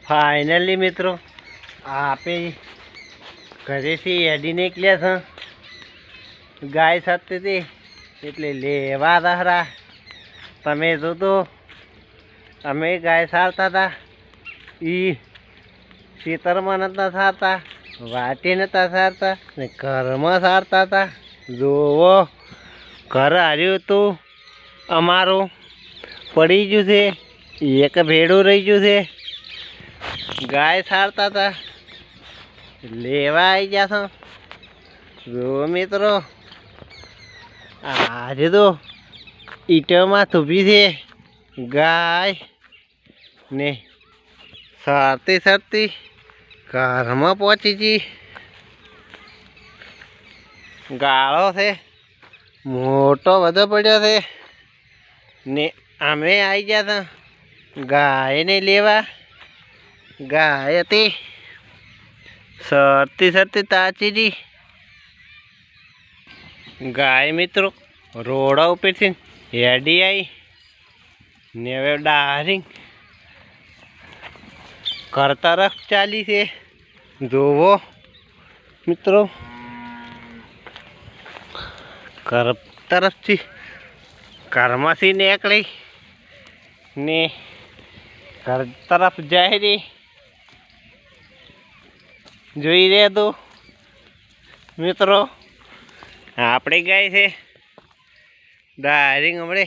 finally मित्रों आपे घरे से एडी निकलिया था गाय साथते थे એટલે લેવા દહરા તમે જો તો અમે ગાય સારતા હતા એ ખેતરમાં નતા સારતા વાટી નતા સારતા ને ઘરમાં સારતા હતા જોવો ઘર હાર્યું હતું અમારું પડી ગયું છે એક ભેડું રહી ગયું છે ગાય સારતા હતા લેવા આવી ગયા છો જો મિત્રો આજે તો ઈટમાં થૂપી છે ગાય ને સરતી સરતી ઘરમાં પહોંચી ગઈ ગાળો છે મોટો બધો પડ્યો છે ને અમે આવી ગયા હતા ગાયને લેવા ગાય હતી સરતી સરતી તાચી ગઈ ગાય મિત્રો રોડા ઉપરથી હેડી આવી ને હવે ડારિંગ ઘર તરફ ચાલી છે જોવો મિત્રો ઘર તરફથી ઘરમાંથી નીકળી ને ઘર તરફ જાય રે જોઈ રહ્યા તો મિત્રો આપણી ગાય છે ડાયરિંગ હમણે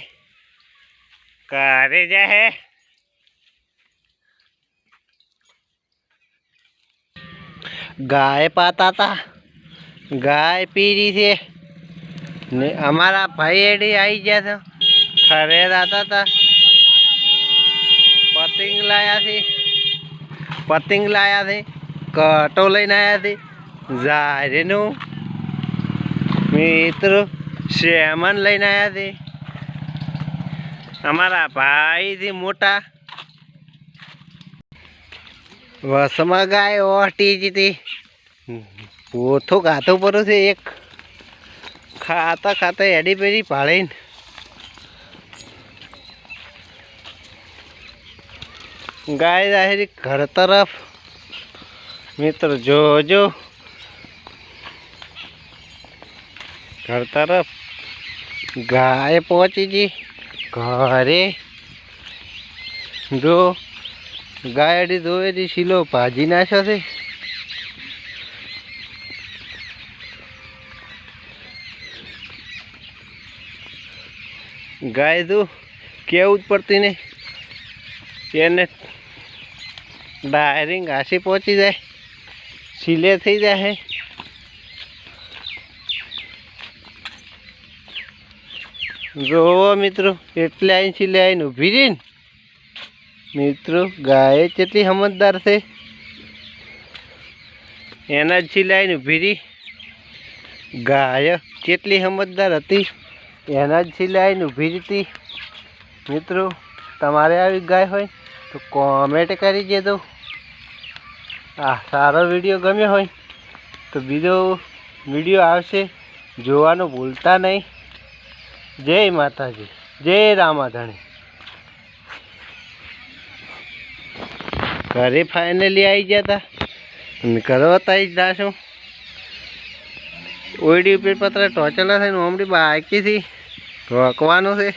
ઘરે જાય ગાય પાતા હતા ગાય પીરી છે ને અમારા ભાઈ એડી આવી ગયા છે ખરે રાતા હતા પતંગ લાયા છે કટો લઈને આવ્યા છે ઝારીનું મિત્રો શેમન લઈને આવ્યા છે અમારા ભાઈથી મોટા વસમાં ગાય ઓટી જતી ઓથો ગાતો પડ્યો છે એક ખાતા ખાતા એડી પેડી પાડીને ગાય જાહેરી ઘર તરફ મિત્રો જોજો ઘર તરફ ગાય પહોંચી ગઈ ઘરે જો ગાયડી ધોયેલી શીલો ભાજી નાખ્યો છે ગાય તો કેવું જ પડતી ને એને ડાયરિંગ ઘાસી પહોંચી જાય શીલે થઈ જાય જોવો મિત્રો એટલે અહીં છેલ્લે આવીને ઊભી રહી ને મિત્રો ગાય કેટલી સમજદાર છે એના જ છેલ્લે આવીને ઊભી રહી ગાય કેટલી સમજદાર હતી એના જ છેલ્લે આવીને ઊભી હતી મિત્રો તમારે આવી ગાય હોય તો કોમેન્ટ કરી દેજો આ સારો વિડીયો ગમ્યો હોય તો બીજો વિડીયો આવશે જોવાનું ભૂલતા નહીં જય માતાજી જય રામાધણી ઘરે ફાઇનલી આવી ગયા હતા ઘરે બતાવી જ દાશું ઓયડી ઉપર પતરા ટોચેલા થઈને હમણાં બાકીથી રોકવાનું છે